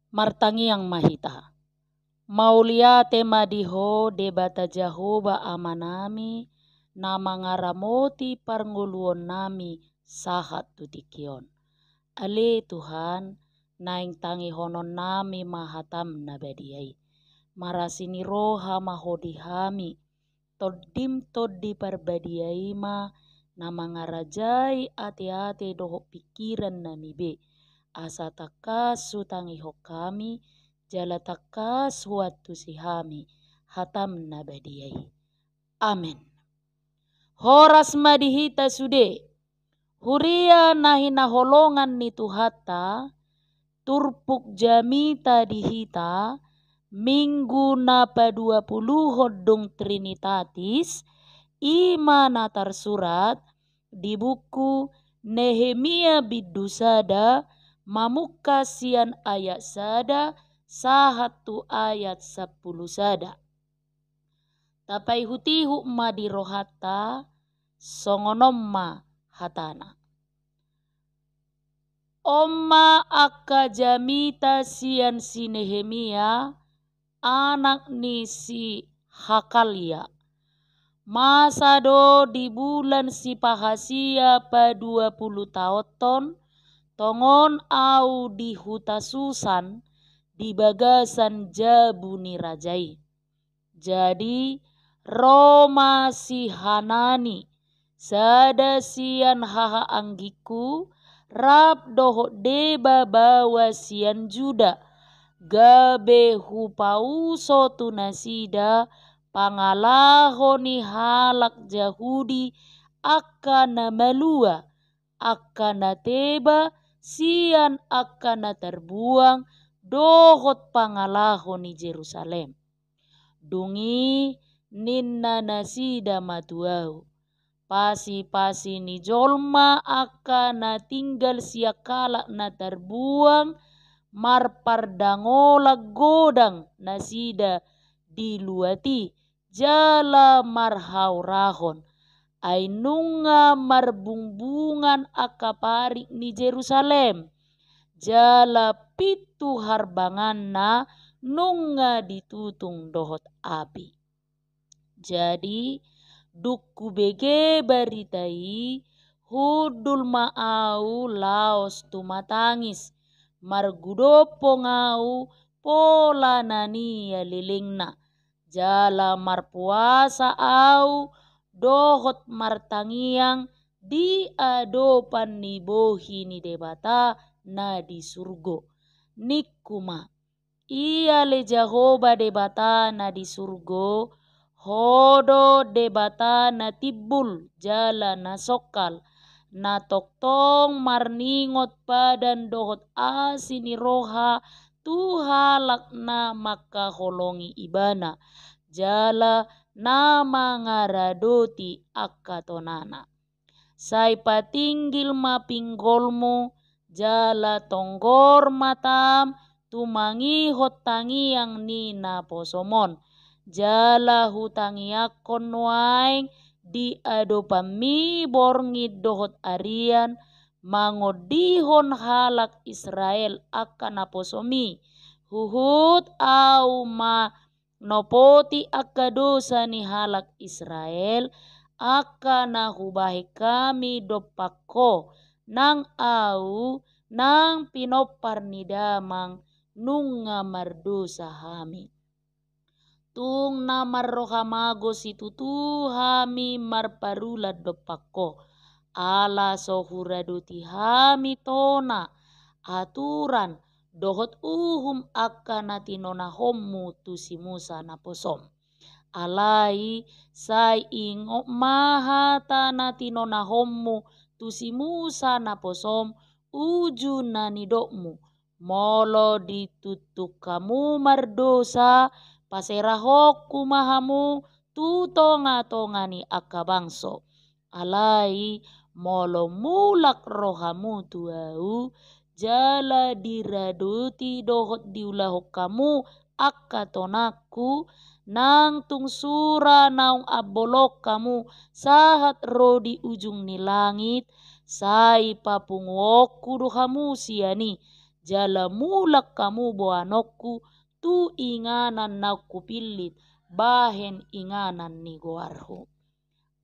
martangi yang mahita. Maulia tema diho debata Jahoba amanami na mangaramoti parnguluon nami sahat tutikion. Ale Tuhan naing tangi honon nami mahatam nabadiai. Marasini roha mahodi hami toddim toddi parbadiai ma na mangarajai ate-ate doho pikiran nami be. Asa takas sutangi hokami jala takas huatu sihami hatam nabadiai. Amin. Horas madihita sude. Huria nahina holongan ni Tuhata turpuk jamita dihita minggu napa 20 hodong Trinitatis ima natar surat di buku Nehemia bidusada mamuka sian ayat sada sahatu ayat 10 sada. Tapai hutihu ma dirohata songonomma hatana. Oma akka jamita sian si Nehemia anak ni si Hakalia. Masa do di bulan si Pahasia pa 20 tahun tongon au di huta Susan di bagasan Jabuni rajai. Jadi Roma si Hanani sada sian haha anggiku rap doho deba bawa sian Juda gabe hupauso tunasida pangalaho ni halak Jahudi akana malua akana teba sian akana terbuang dohot pangalaho ni Jerusalem. Dungi ninna nasida matuau. Pasi-pasi ni jolma akana tinggal siakala na terbuang marpardangola godang nasida diluati jala marhaurahon ainunga marbungbungan akaparik ni Jerusalem jala pitu harbanganna nunga ditutung dohot api. Jadi dukku bege baritai hudul maau laos tumatangis margudopo ngau pola nania lilingna jala marpuasa au dohot martangiang di adopan ni bohi ni debata na di surgo nikuma ia le Jahoba debata na di surgo hodo debata na tibul jala na sokal na toktong marningot padan dohot asini roha tuhalak na makaholongi ibana jala na mangaradoti akatonana. Sai patinggil mapinggolmu jala tonggor matam tumangihot tangiang ni na posomon jala hutangiakon waing di adopami borngi dohot arian mangodihon halak Israel akan naposomi huhut au ma nopoti akadosa ni halak Israel akan nahubahi kami dopako nang au nang pinopar ni damang nunga mardosa hami. Tung namar rohamago situ hami marparulad dopako. Ala sohuraduti hami tona aturan dohot uhum akan natinona hommu tu si Musa naposom. Alai sai ingo mahata natinona hommu tu si Musa naposom uju nanidokmu. Molo ditutuk kamu mardosa paserahok kumahamu tutonga-tongani akabangso. Alai molo mulak rohamu tuau jala diraduti dohot diulahok kamu akatonaku nang tungsura naung abolok kamu sahat rodi ujung ni langit sai papungoku dohamu siani jala mulak kamu boanokku tu inganan naku pilit bahen inganan ni goarho.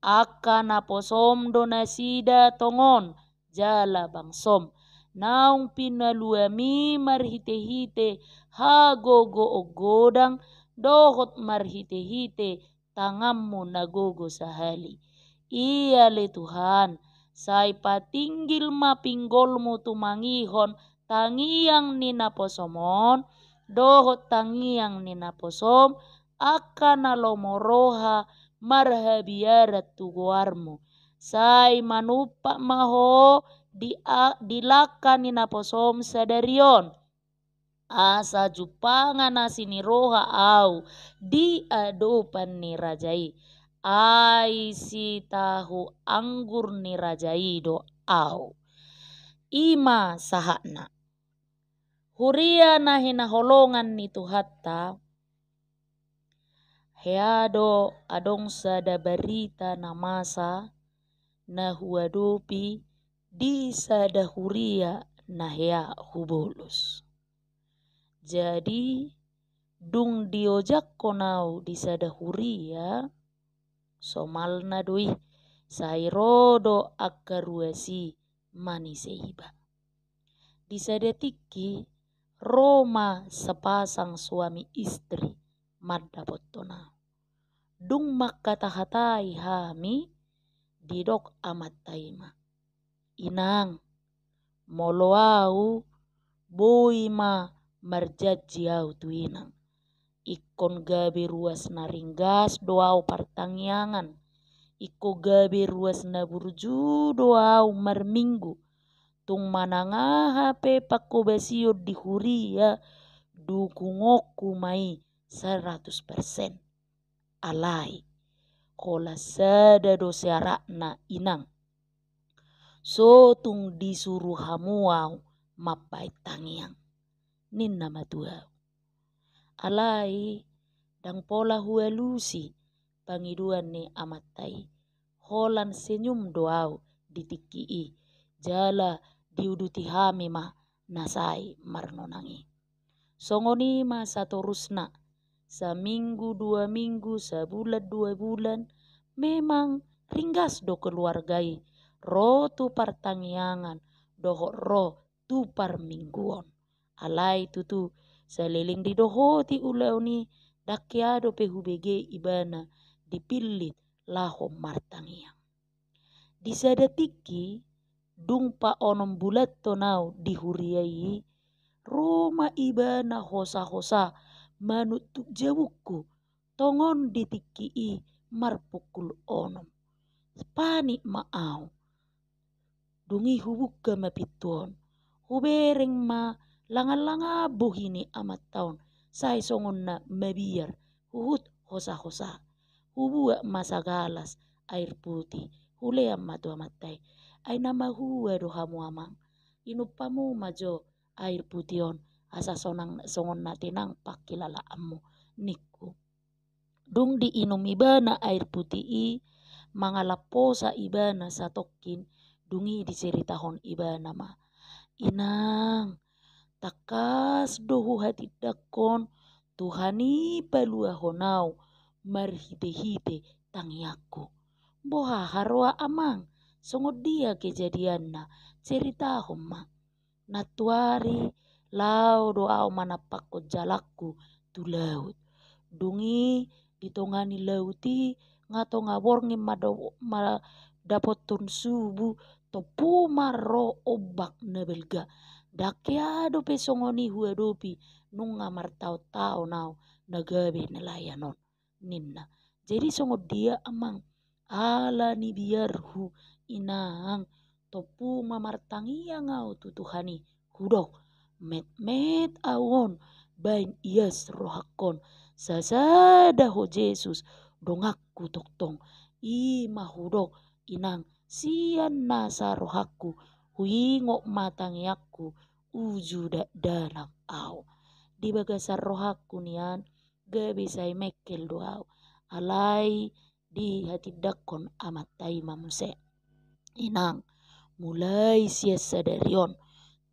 Aka naposom do nasida tongon jala bangsom naung pinaluami marhite-hite hagogo ogodang dohot marhite-hite tangammu nagogo sahali. Iya le Tuhan, say patinggil mapinggolmu tumangihon tangiang ni naposomon dohot tangiang ni naposom aka nalomoroha marhabiarat tugoarmu. Say manupa maho dilaka ni naposom sadarion. Asa jupangan asini roha au di adopan ni rajai. Ai si tahu anggur ni rajai do au. Ima sahakna. Huria na hinaholongan ni Tuhatta. Heado adong sada barita na masa na huadopi di sada huria na hea hubolus. Jadi dung diojak konau di sada huria somalna doi sairodo akaruasi maniseiba. Di sada tiki Roma sepasang suami istri madapot tonau. Dung makatahatai hami didok amat taima. Inang moloau boima marjaji au tu inang. Ikon gabe ruas naringgas doau pertangyangan. Iko gabe ruas na burju doau marminggu. Tung manangaha pe pakko basio di huria dukungoku mai 100%. Alai kola sada do searakna inang. So tung disuruh hamuau mapai tangiang. Ninna matuau. Alai dang pola hualusi pangiduan ni amatai. Holan senyum doau ditikii. Jala diuduti hami mah nasai marnonangi. Songoni ma satorusna. Seminggu 2 minggu, sebulan 2 bulan, memang ringgas do keluargai. Ro tu pertangyangan, doho ro tu permingguan. Alai tutu seliling di dohoti ulau ni dakiado pehubege ibana dipilit laho martangiang. Di sadatiki dung pa onom bulat tonau dihuriai Roma ibana hosa-hosa manutuk jawuku tongon ditikii marpukul onom. Panik maau. Dungi hubuka mapituon. Hubereng ma langa-langa bohini amat taon. Sai songon na mabiar. Huhut hosa-hosa. Hubua masagalas air putih. Hulea matu amatai. Ay nama hua do hamu amang. Inupamu majo air pution. Asa songon na tinang pakilala amu niku. Dung diinum ibana air putih i mangalaposa ibana satokin dungi diceritahon ibana ma. Inang takas dohu hati dakon Tuhani palua honau marhite-hite tangiaku. Boha harwa amang songod dia kejadianna ceritahon ma. Natuari lau doa manapakko jalakku tu laut. Dungi ditongani lauti ngato ngaborngi madapotun subuh topu marro obak nebelga. Dakiado pesongoni huadopi nunga martau-tau nau nagabe nelayanon ninna. Jadi songod dia amang ala ni biarhu inang topu mamartangia ngau tutuhani hudok. Met awon bain ias rohakon sasada ho Jesus dongakku toktong i mahudok inang sian nasa rohakku huingok matangiakku uju danak au di bagasar rohakku nian gabe sai mekel doau alai di hati dakon amat tai mamuse inang mulai sia sadarion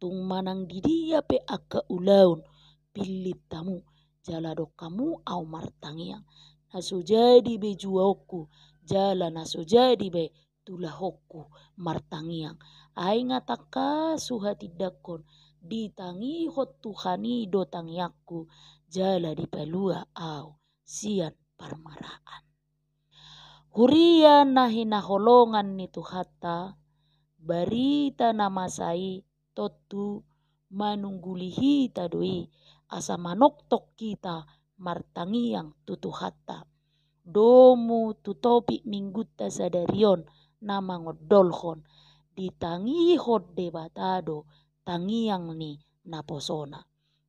tung manang di dia pe akka ulaun pilih tamu jala do kamu au martangiang naso jadi be juaoku jala naso jadi be tulahokku martangiang ai ngataka suhati dakon ditangi hot tuhani do tangiakku jala di palua au sian parmaraan. Huria nahi naholongan ni tuhata barita namasai totu manunggulihi tadoi asa manoktok kita martangiang tutuhatta domu tutopi minggutta sadarion nama ngodolhon ditangi hod debatado tangiang ni naposona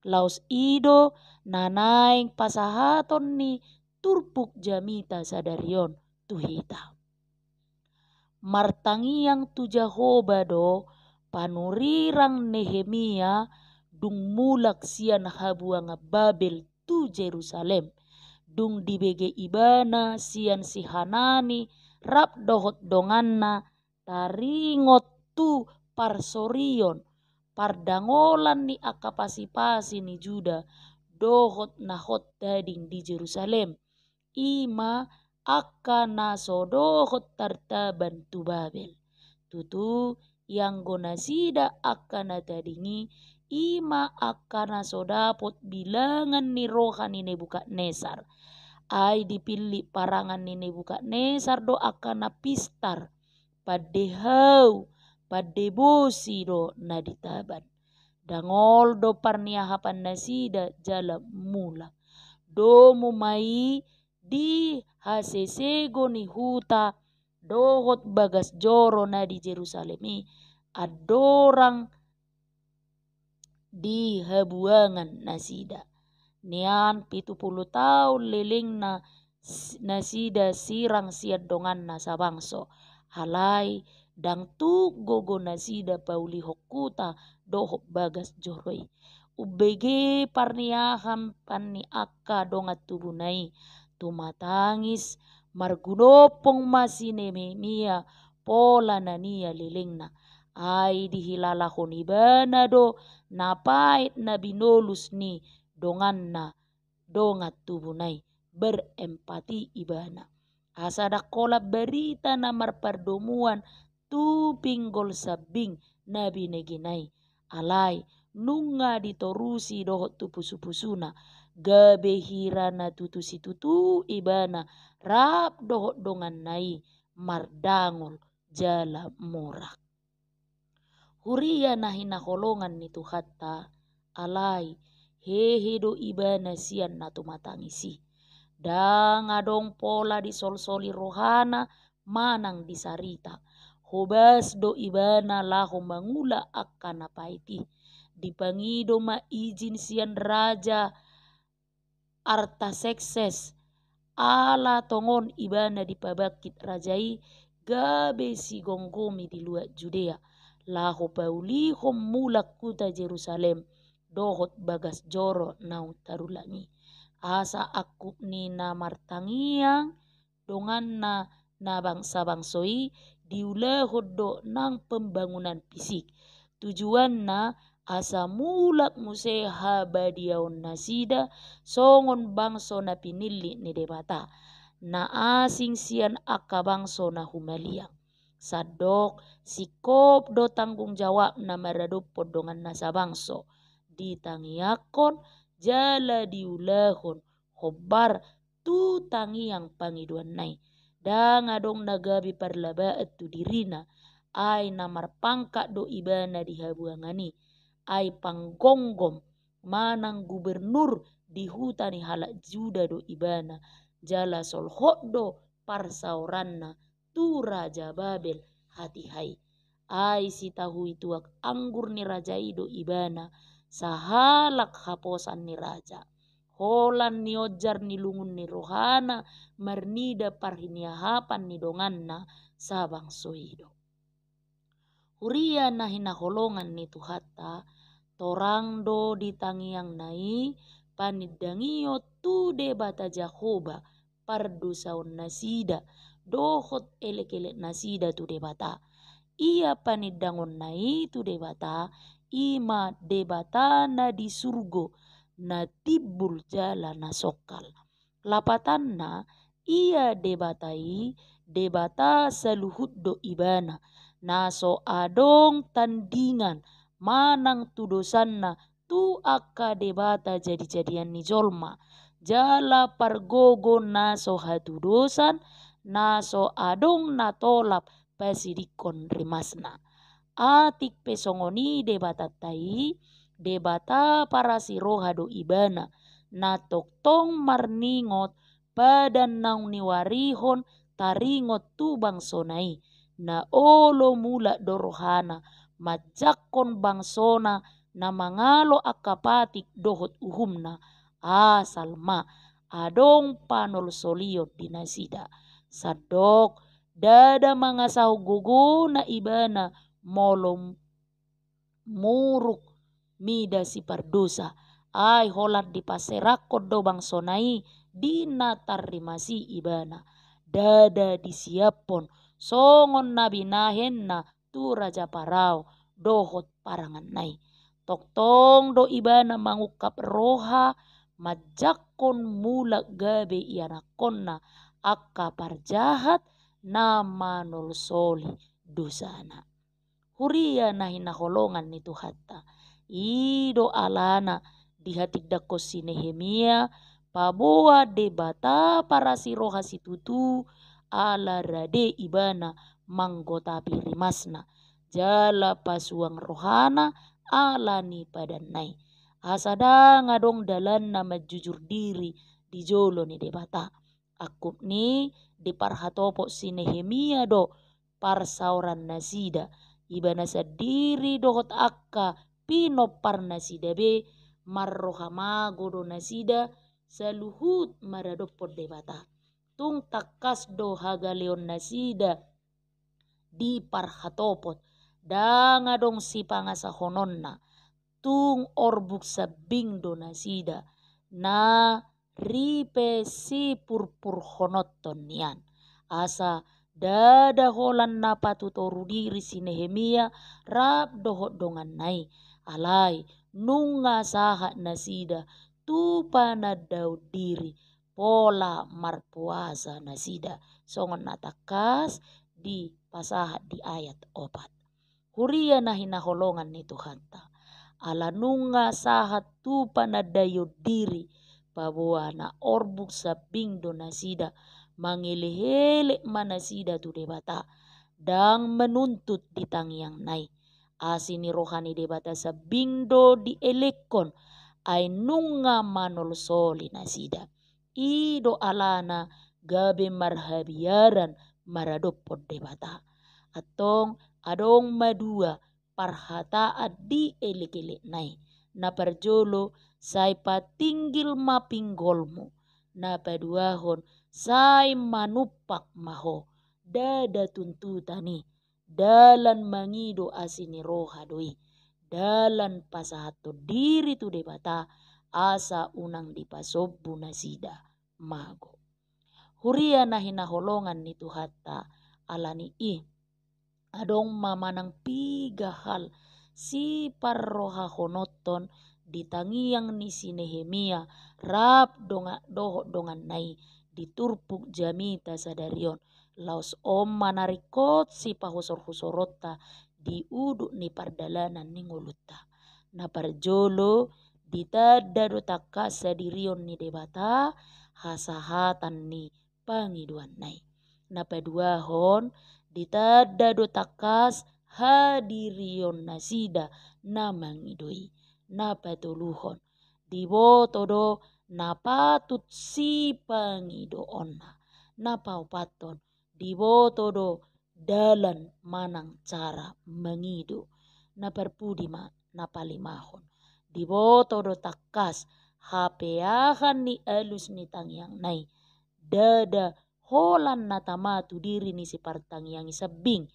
laus ido nanaing pasahaton ni turpuk jamita sadarion tuhita martangiang tu Jahoba do panurirang Nehemia dung mulak sian habuanga Babel tu Jerusalem dung dibege ibana sian si Hanani rap dohot donganna taringot tu parsorion pardangolan ni akapasi-pasi ni Juda dohot nahot dading di Jerusalem ima akana sodohot tartaban tu Babel tutu yang gonasida akana tadingi ima akana sodapot bilangan ni rohani Nebukadnesar ai dipilih parangan ni Nebukadnesar do akana pistar padehau padebosi do naditaban dangol do parniahapan nasida jala mula do mumai di hasesego ni huta dohot bagas joro na di Jerusalemi adorang di habuangan nasida nian 70 tahun leling na nasida sirang siad dongan na sabangso halai dang tu gogo nasida pauli hokuta dohok bagas joroi ubege parniaham panni akka dongat tubunai tumatangis margunopong masine Nehemia pola nania lelengna ai dihilalahon ibana do napait na binolus ni donganna dongat tubunai berempati ibana asada kolab berita na marpardomuan tu pinggol sabing nabi neginai alai nunga ditorusi dohot tu pusu-pusuna gabe hirana tutusi tutu ibana rap dohot dongan nai mardangol jala morak huria nahi naholongan ni tuhatta alai hehedo ibana sian na tumatangisi dang adong pola di sol-soli rohana manang disarita hobas do ibana laho mangula akan apaiti dipangido ma izin sian raja Artasekses ala tongon ibana dipabakit rajai gabe si gonggomi di luar Judea laho paulihom mulak kuta Jerusalem dohot bagas joro nau tarulangi asa aku ni na martangiang dongan na bangsa-bangsoi diulahod do nang pembangunan fisik tujuan na asa mulak museha badiaon nasida songon bangso na pinili ni debata na asing sian aka bangso na humaliang sadok sikop do tanggung jawab na maradupod dongan nasa bangso ditangiakon jala diulahon hobar tu tangiang pangiduan nai dang adong nagabi parlabaat tu dirina ai namar pangka do ibana dihabuangani ai panggonggom manang gubernur di hutani halak Juda do ibana jala solhot do parsauranna tu raja Babel hati hai ai si tahu itu anggur ni raja ido ibana sahalak haposan ni raja holan ni ojar ni lungun ni rohana marnida parhiniahapan ni donganna sabang soido huria nahi naholongan ni tuhatta torang do ditangiang nai panidangio tu debata Jahoba pardusaon nasida dohot elek-elek nasida tu debata ia panidangon nai tu debata ima debatana di surgo na tibbul jala na sokal. Lapatanna ia debata saluhut do ibana naso adong tandingan manang tudosanna tu akka debata jadi-jadian ni jolma jala pargogo naso hatudosan naso adong natolap pasidikon rimasna. Atik pesongoni debata tai debata para siroha do ibana na toktong marningot padan naung niwarihon taringot tu bangsonai na olo mula dorohana majakon bangsona na mangalo akapatik dohot uhumna asal ma adong panol soliot dinasida sadok dada mangasahu gogo na ibana molom muruk mida si pardosa ai holat di paserakot do bangsonai di natarrimasi ibana dada disiapon songon nabi nahenna tu raja parao dohot parangan nai toktong do ibana mangukap roha majakon mulak gabe ianakonna akka parjahat na manol soli dosana. Huria nahi naholongan ni Tuhatta ido alana di hati dakos si Nehemia paboa debata para siroha situtu ala rade ibana manggota pirimasna jala pasuang rohana ala ni padanai asada ngadong dalan nama jujur diri di jolo ni debata akup ni di parhatopo si Nehemia do parsauran nasida ibana sadiri dohot akka pino parnasida be marrohamago do nasida saluhut maradopod debata tung takas do hagaleon nasida di parhatopot danga dong si pangasa hononna tung orbuk sabing do nasida na ripe si purpur honotton nian asa dada holan na patutoru diri si Nehemia rap dohot dongan nai alai nunga sahat nasida tu panadau diri pola marpuasa nasida songon natakas di pasahat di ayat 4 huria nahi naholongan ni Tuhanta ala nunga sahat tu panadayo diri paboa na orbuk sabing do nasida mangele-hele manasida tu debata dang menuntut di tangiang nai asini rohani debata sabindo di elekon ay nunga manol soli nasida ido alana gabe marhabiaran maradopod debata atong adong madua parhataat di elek-elek nai na parjolo sai patinggil mapinggolmu na paduahon sai manupak maho dada tuntutani dalan mangido asini roha doi dalan pasahato diri tu debata asa unang dipasobbu nasida mago huria nahi naholongan ni Tuhatta alani adong mamanang piga hal si parroha honotton di tangiang ni si Nehemia rap dohot dongan nai diturpuk jamita sadarion laos om manarikot si pahusor-husorotta di uduk ni pardalanan ni ngulutta na parjolo ditadda do takka sadirion ni debata hasahatan ni pangiduan nai na paduahon ditadda do takas hadirion nasida na mangidoi na patuluhon diboto do na patut si pangidoonna na paupaton diboto do dalan manang cara mangido na perpudima na palimahon diboto do takas hapeahan ni alus ni tangiang nai dada holan na tamatu diri ni si partangiang sabing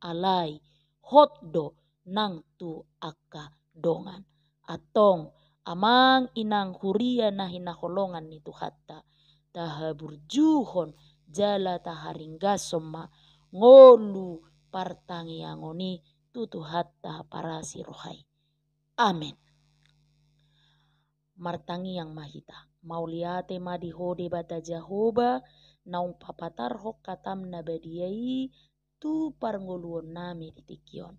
alai hotdo nang tu akka dongan atong amang inang huria na hinaholongan ni Tuhatta tahaburjuhon jala taharinggasoma ngolu partangiangoni tu Tuhatta para sirohai Amin. Martangi yang mahita. Mauliate madi hode bata Jahoba naung papatar hok katam nabadiai tu parngoluon nami ditikion.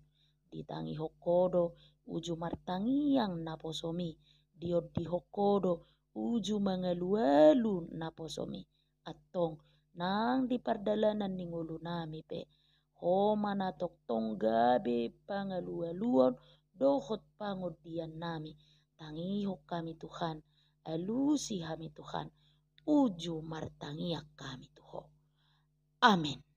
Ditangi hokodo uju martangi yang naposomi. Diod di hokodo uju mangalualu naposomi. Atong nang di pardalanan ningulu nami pe. Homa natok tonggabe pangalualuon dohot pangodian nami. Tangihok kami Tuhan, alusi kami Tuhan, uju martangiak kami Tuhan. Amin.